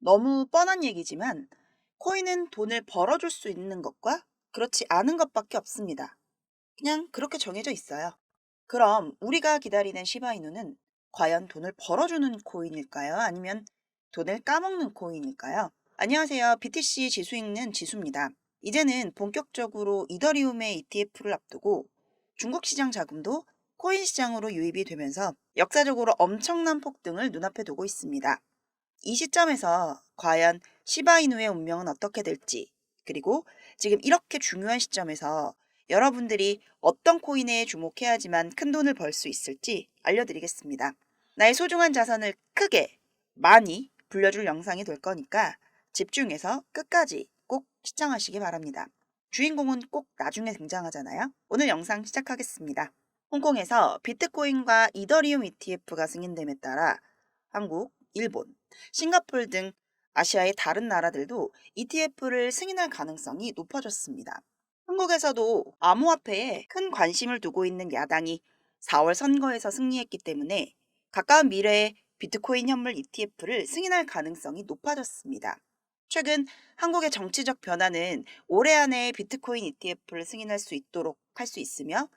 너무 뻔한 얘기지만 코인은 돈을 벌어줄 수 있는 것과 그렇지 않은 것밖에 없습니다. 그냥 그렇게 정해져 있어요. 그럼 우리가 기다리는 시바이누는 과연 돈을 벌어주는 코인일까요? 아니면 돈을 까먹는 코인일까요? 안녕하세요. BTC 지수 읽는 지수입니다. 이제는 본격적으로 이더리움의 ETF를 앞두고 중국 시장 자금도 코인 시장으로 유입이 되면서 역사적으로 엄청난 폭등을 눈앞에 두고 있습니다. 이 시점에서 과연 시바이누의 운명은 어떻게 될지, 그리고 지금 이렇게 중요한 시점에서 여러분들이 어떤 코인에 주목해야지만 큰 돈을 벌 수 있을지 알려드리겠습니다. 나의 소중한 자산을 크게, 많이 불려줄 영상이 될 거니까 집중해서 끝까지 꼭 시청하시기 바랍니다. 주인공은 꼭 나중에 등장하잖아요. 오늘 영상 시작하겠습니다. 홍콩에서 비트코인과 이더리움 ETF가 승인됨에 따라 한국, 일본, 싱가포르 등 아시아의 다른 나라들도 ETF를 승인할 가능성이 높아졌습니다. 한국에서도 암호화폐에 큰 관심을 두고 있는 야당이 4월 선거에서 승리했기 때문에 가까운 미래에 비트코인 현물 ETF를 승인할 가능성이 높아졌습니다. 최근 한국의 정치적 변화는 올해 안에 비트코인 ETF를 승인할 수 있도록 할 수 있으며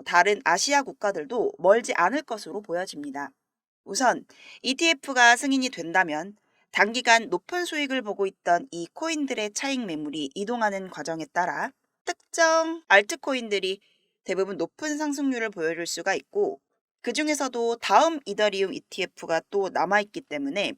다른 아시아 국가들도 멀지 않을 것으로 보여집니다. 우선 ETF가 승인이 된다면 단기간 높은 수익을 보고 있던 이 코인들의 차익 매물이 이동하는 과정에 따라 특정 알트코인들이 대부분 높은 상승률을 보여줄 수가 있고, 그 중에서도 다음 이더리움 ETF가 또 남아있기 때문에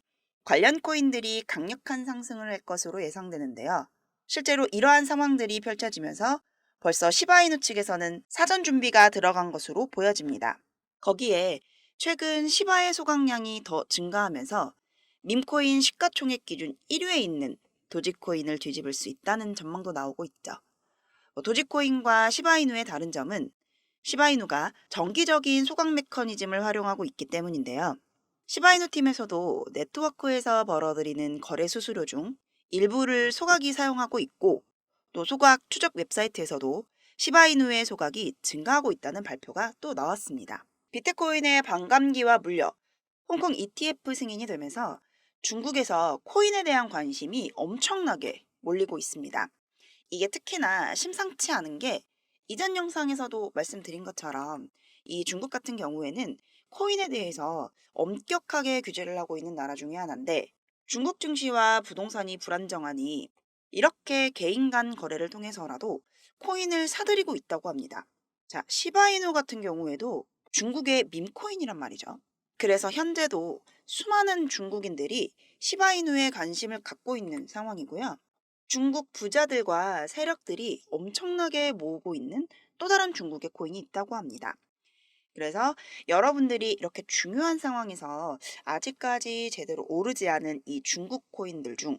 관련 코인들이 강력한 상승을 할 것으로 예상되는데요. 실제로 이러한 상황들이 펼쳐지면서 벌써 시바이누 측에서는 사전 준비가 들어간 것으로 보여집니다. 거기에 최근 시바의 소각량이 더 증가하면서 밈코인 시가총액 기준 1위에 있는 도지코인을 뒤집을 수 있다는 전망도 나오고 있죠. 도지코인과 시바이누의 다른 점은 시바이누가 정기적인 소각 메커니즘을 활용하고 있기 때문인데요. 시바이누 팀에서도 네트워크에서 벌어들이는 거래 수수료 중 일부를 소각이 사용하고 있고, 또 소각 추적 웹사이트에서도 시바이누의 소각이 증가하고 있다는 발표가 또 나왔습니다. 비트코인의 반감기와 물려 홍콩 ETF 승인이 되면서 중국에서 코인에 대한 관심이 엄청나게 몰리고 있습니다. 이게 특히나 심상치 않은 게 이전 영상에서도 말씀드린 것처럼 이 중국 같은 경우에는 코인에 대해서 엄격하게 규제를 하고 있는 나라 중에 하나인데, 중국 증시와 부동산이 불안정하니 이렇게 개인 간 거래를 통해서라도 코인을 사들이고 있다고 합니다. 자, 시바이누 같은 경우에도 중국의 밈코인이란 말이죠. 그래서 현재도 수많은 중국인들이 시바이누에 관심을 갖고 있는 상황이고요. 중국 부자들과 세력들이 엄청나게 모으고 있는 또 다른 중국의 코인이 있다고 합니다. 그래서 여러분들이 이렇게 중요한 상황에서 아직까지 제대로 오르지 않은 이 중국 코인들 중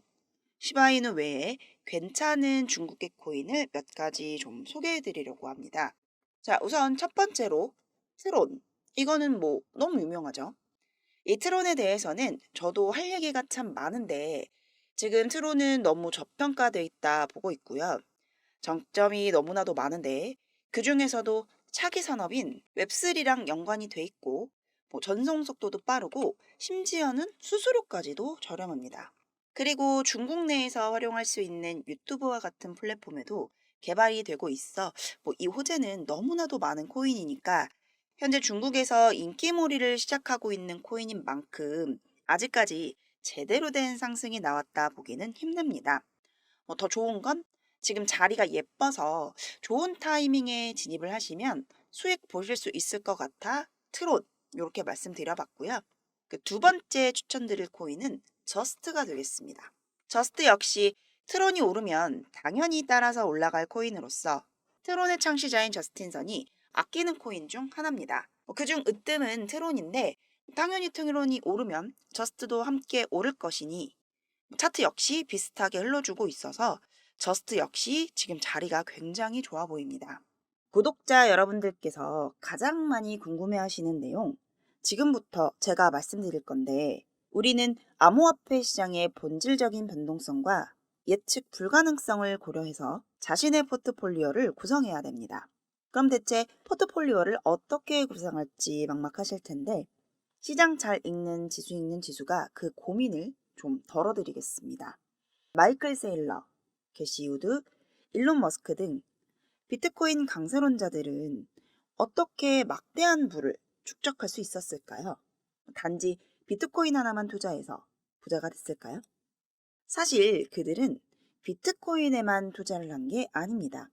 시바이누 외에 괜찮은 중국의 코인을 몇 가지 좀 소개해 드리려고 합니다. 자, 우선 첫 번째로 트론. 이거는 뭐 너무 유명하죠. 이 트론에 대해서는 저도 할 얘기가 참 많은데 지금 트론은 너무 저평가돼 있다 보고 있고요. 장점이 너무나도 많은데 그 중에서도 차기 산업인 웹3랑 연관이 돼 있고, 전송 속도도 빠르고 심지어는 수수료까지도 저렴합니다. 그리고 중국 내에서 활용할 수 있는 유튜브와 같은 플랫폼에도 개발이 되고 있어 이 호재는 너무나도 많은 코인이니까 현재 중국에서 인기몰이를 시작하고 있는 코인인 만큼 아직까지 제대로 된 상승이 나왔다 보기는 힘듭니다. 더 좋은 건 지금 자리가 예뻐서 좋은 타이밍에 진입을 하시면 수익 보실 수 있을 것 같아 트롯 이렇게 말씀드려봤고요. 그 두 번째 추천드릴 코인은 저스트가 되겠습니다. 저스트 역시 트론이 오르면 당연히 따라서 올라갈 코인으로서 트론의 창시자인 저스틴선이 아끼는 코인 중 하나입니다. 그중 으뜸은 트론인데 당연히 트론이 오르면 저스트도 함께 오를 것이니 차트 역시 비슷하게 흘러주고 있어서 저스트 역시 지금 자리가 굉장히 좋아 보입니다. 구독자 여러분들께서 가장 많이 궁금해하시는 내용, 지금부터 제가 말씀드릴 건데, 우리는 암호화폐 시장의 본질적인 변동성과 예측 불가능성을 고려해서 자신의 포트폴리오를 구성해야 됩니다. 그럼 대체 포트폴리오를 어떻게 구성할지 막막하실 텐데, 시장 잘 읽는 지수 가 그 고민을 좀 덜어드리겠습니다. 마이클 세일러, 게시 우드, 일론 머스크 등 비트코인 강세론자들은 어떻게 막대한 부를 축적할 수 있었을까요? 단지 비트코인 하나만 투자해서 부자가 됐을까요? 사실 그들은 비트코인에만 투자를 한 게 아닙니다.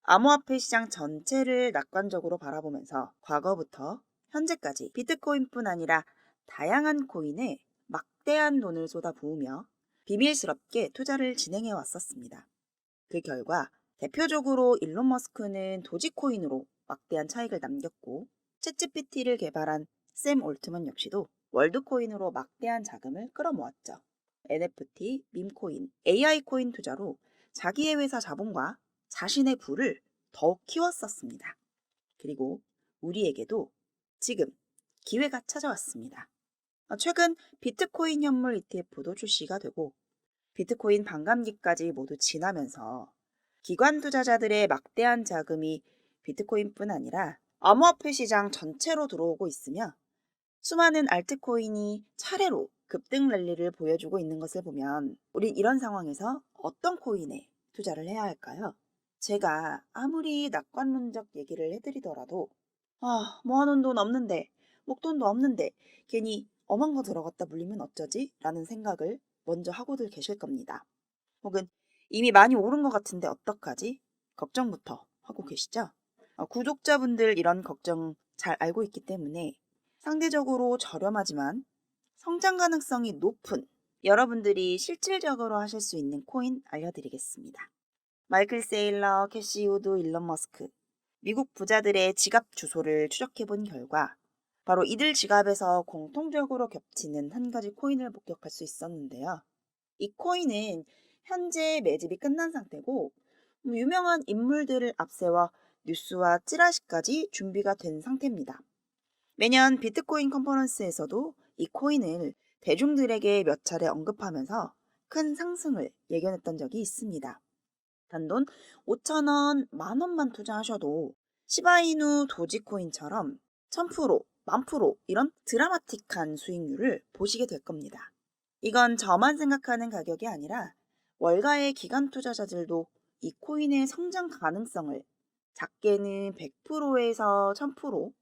암호화폐 시장 전체를 낙관적으로 바라보면서 과거부터 현재까지 비트코인뿐 아니라 다양한 코인에 막대한 돈을 쏟아부으며 비밀스럽게 투자를 진행해 왔었습니다. 그 결과 대표적으로 일론 머스크는 도지코인으로 막대한 차익을 남겼고, 챗GPT를 개발한 샘 올트먼 역시도 월드코인으로 막대한 자금을 끌어모았죠. NFT, 밈코인, AI 코인 투자로 자기의 회사 자본과 자신의 부를 더욱 키웠었습니다. 그리고 우리에게도 지금 기회가 찾아왔습니다. 최근 비트코인 현물 ETF도 출시가 되고 비트코인 반감기까지 모두 지나면서 기관 투자자들의 막대한 자금이 비트코인뿐 아니라 암호화폐 시장 전체로 들어오고 있으며 수많은 알트코인이 차례로 급등 랠리를 보여주고 있는 것을 보면 우린 이런 상황에서 어떤 코인에 투자를 해야 할까요? 제가 아무리 낙관론적 얘기를 해드리더라도 모아놓은 돈 없는데, 목돈도 없는데 괜히 엄한 거 들어갔다 물리면 어쩌지? 라는 생각을 먼저 하고들 계실 겁니다. 혹은 이미 많이 오른 것 같은데 어떡하지? 걱정부터 하고 계시죠? 구독자분들 이런 걱정 잘 알고 있기 때문에 상대적으로 저렴하지만 성장 가능성이 높은 여러분들이 실질적으로 하실 수 있는 코인 알려드리겠습니다. 마이클 세일러, 캐시 우드, 일론 머스크, 미국 부자들의 지갑 주소를 추적해본 결과 바로 이들 지갑에서 공통적으로 겹치는 한 가지 코인을 목격할 수 있었는데요. 이 코인은 현재 매집이 끝난 상태고 유명한 인물들을 앞세워 뉴스와 찌라시까지 준비가 된 상태입니다. 매년 비트코인 컨퍼런스에서도 이 코인을 대중들에게 몇 차례 언급하면서 큰 상승을 예견했던 적이 있습니다. 단돈 5,000원, 만원만 투자하셔도 시바이누 도지코인처럼 1000%, 10,000% 이런 드라마틱한 수익률을 보시게 될 겁니다. 이건 저만 생각하는 가격이 아니라 월가의 기관 투자자들도 이 코인의 성장 가능성을 작게는 100%에서 1000%,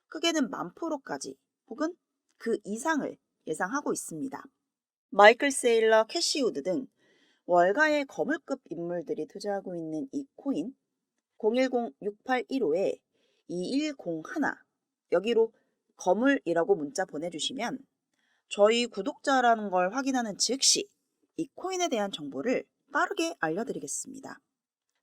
크게는 10,000%까지 혹은 그 이상을 예상하고 있습니다. 마이클 세일러, 캐시 우드 등 월가의 거물급 인물들이 투자하고 있는 이 코인 010-6815-2101 여기로 거물이라고 문자 보내주시면 저희 구독자라는 걸 확인하는 즉시 이 코인에 대한 정보를 빠르게 알려드리겠습니다.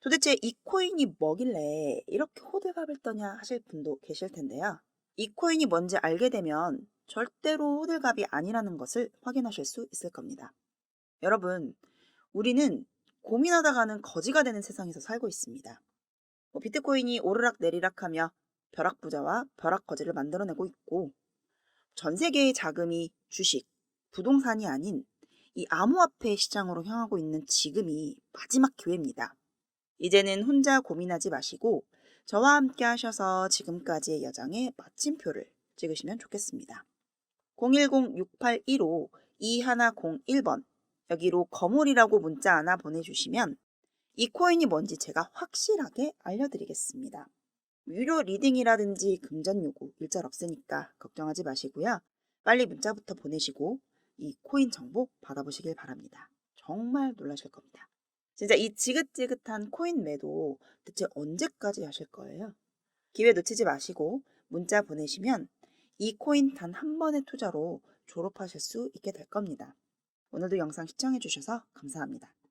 도대체 이 코인이 뭐길래 이렇게 호들갑을 떠냐 하실 분도 계실 텐데요. 이 코인이 뭔지 알게 되면 절대로 호들갑이 아니라는 것을 확인하실 수 있을 겁니다. 여러분, 우리는 고민하다가는 거지가 되는 세상에서 살고 있습니다. 비트코인이 오르락 내리락하며 벼락부자와 벼락거지를 만들어내고 있고 전 세계의 자금이 주식, 부동산이 아닌 이 암호화폐 시장으로 향하고 있는 지금이 마지막 기회입니다. 이제는 혼자 고민하지 마시고 저와 함께 하셔서 지금까지의 여정에 마침표를 찍으시면 좋겠습니다. 010-6815-2101번 여기로 거물이라고 문자 하나 보내주시면 이 코인이 뭔지 제가 확실하게 알려드리겠습니다. 유료 리딩이라든지 금전 요구 일절 없으니까 걱정하지 마시고요. 빨리 문자부터 보내시고 이 코인 정보 받아보시길 바랍니다. 정말 놀라실 겁니다. 진짜 이 지긋지긋한 코인 매도 대체 언제까지 하실 거예요? 기회 놓치지 마시고 문자 보내시면 이 코인 단 한 번의 투자로 졸업하실 수 있게 될 겁니다. 오늘도 영상 시청해 주셔서 감사합니다.